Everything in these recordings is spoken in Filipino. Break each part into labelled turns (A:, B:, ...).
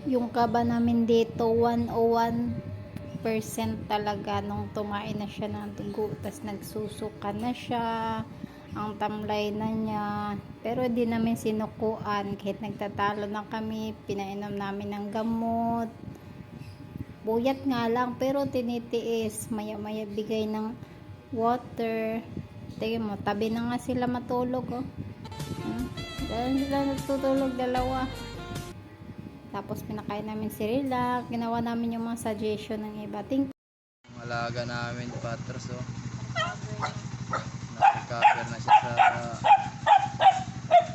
A: Yung kaba namin dito 101% talaga nung tumain na siya ng dugo, tas nagsusuka na siya, ang tamlay na niya, pero di namin sinukuan kahit nagtatalo na kami, pinainom namin ng gamot, buyat nga lang pero tinitiis, maya maya bigay ng water. Tingin mo, tabi na nga sila matulog, oh. Dahil sila natutulog dalawa. Tapos pinakain namin si Relax. Ginawa namin yung mga suggestion ng iba.
B: Alaga namin patros, oh. Nag-recover na siya sa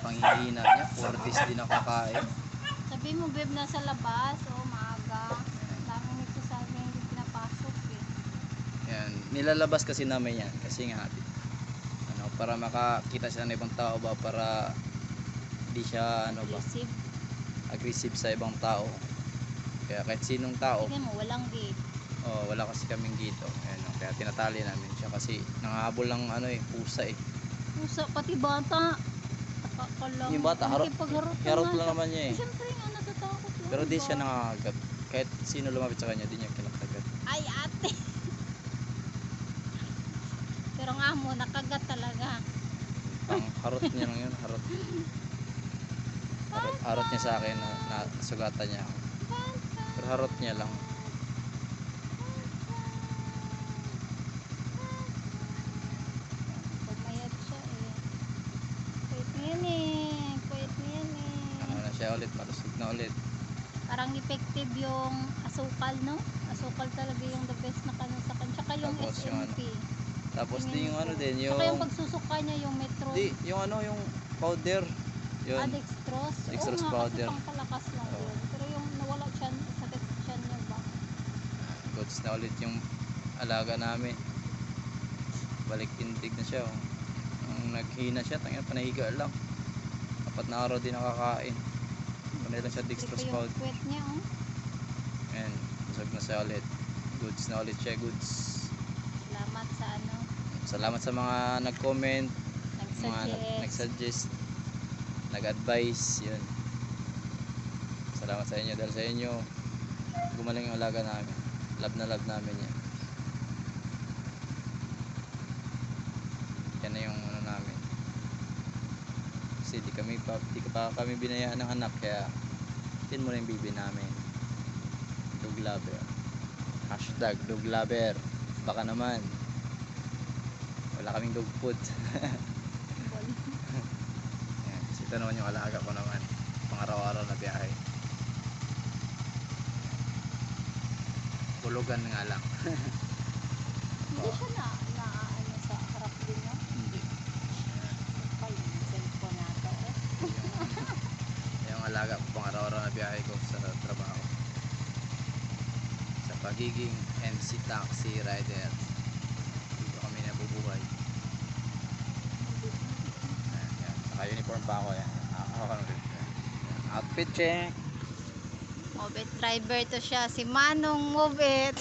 B: pangihina niya. 4 days din nakakain.
A: Sabi mo, babe, nasa labas. Oh, maaga. Dami nito sa akin hindi pinapasok, eh.
B: Yan, nilalabas kasi namin yan kasi nga para makakita siya ng ibang tao ba, para hindi siya aggressive sa ibang tao. Kaya kahit sinong tao,
A: tingnan mo, walang gate.
B: wala kasi kaming gito. Ayan, kaya tinatali namin siya kasi nangahabol ng pusa eh.
A: Pusa, pati bata. Nakakalang.
B: Yung bata, harot lang naman niya eh.
A: Siyempre nga, natatakot lang.
B: Pero di siya nangangagat. Kahit sino lumapit sa kanya, di niya kinakagat.
A: Ay, ate. Pero nga mo, nakagat talaga.
B: Ang harot niya lang yun, harot niya sa akin na sugatan niya ako. Pero harot niya lang.
A: Pumayat siya eh. Kuwait niyan eh.
B: Ano na siya ulit, malusog na ulit.
A: Parang effective yung asukal, no? Asukal talaga yung the best na kanon sa kanya. Tsaka yung
B: Tapos yung
A: SMP.
B: Tapos di yung yung...
A: Tsaka yung pagsusuka niya, yung metro.
B: Di, yung yung powder. Yun.
A: Dextrose.
B: Dextrose
A: Oo nga,
B: powder.
A: kasi pangpalakas lang yun. Pero yung nawala siya, sakit siya niya ba?
B: Goods na ulit yung alaga namin. Balik tindig na siya, oh. Ang naghina siya, panahiga lang. 4 na araw din nakakain. Panay lang siya dextrose powder.
A: Yung puwet niya, oh.
B: Ayan, busog na siya ulit. Goods na ulit siya, goods.
A: Salamat sa
B: Salamat sa mga nag-comment, mga
A: nag-suggest.
B: nag-suggest, nag-advise, yun. Salamat sa inyo, dahil sa inyo gumaling yung alaga namin. Love na love namin yan. Yan na yung namin. Kasi di pa kami binayaan ng anak, kaya din mo na yung bibi namin. Dog lover. #dog lover. Baka naman wala kaming dog food. Yan, kasi ito naman yung alaga ko naman, pang araw-araw na biyahe. Tulugan nga lang.
A: Hindi siya na ano sa harap din, no?
B: Hindi.
A: Ay, yung cellphone nata, eh.
B: Yung alaga ko pang araw-araw na biyahe ko sa trabaho, sa pagiging MC taxi rider. Dito kami nabubuhay. Ayan. Naka-uniform pa ako yan. Outfit check.
A: Mobit driver to siya, si Manong Mobit.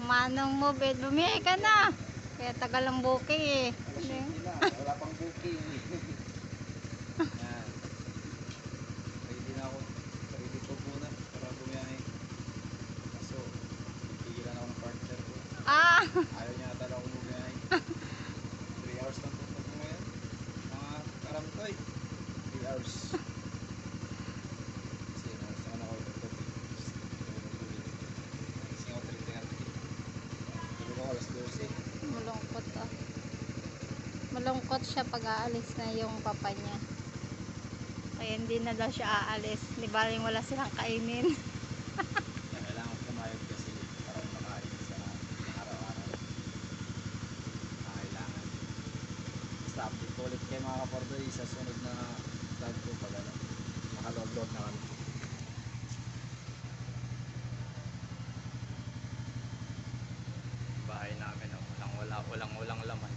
A: Manong Mobit, bumihay ka na. Kaya tagal ang booking eh.
B: Wala pang booking. Yan. Ready na ako. Ready po muna para bumiyahe. Kaso, pigilan ako ng partner ko.
A: Ah!
B: Ayaw niya ata ako bumiyahe. 3 hours lang po po ngayon. Mga karamtoy. 3 hours. Kasi naman ako ito. Kasi ako 3:30. Tulog ako alas 12.
A: Malungkot ah. Malungkot siya pag aalis na yung papa niya. Kaya hindi na daw siya aalis. Di ba wala silang kainin?
B: Kailangan kumayod kasi para makain sa araw-araw. Kailangan. Basta update ko ulit kayo mga kapordoy sa sunod na vlog ko pag nakalog-log na kami. Bahay namin, walang laman.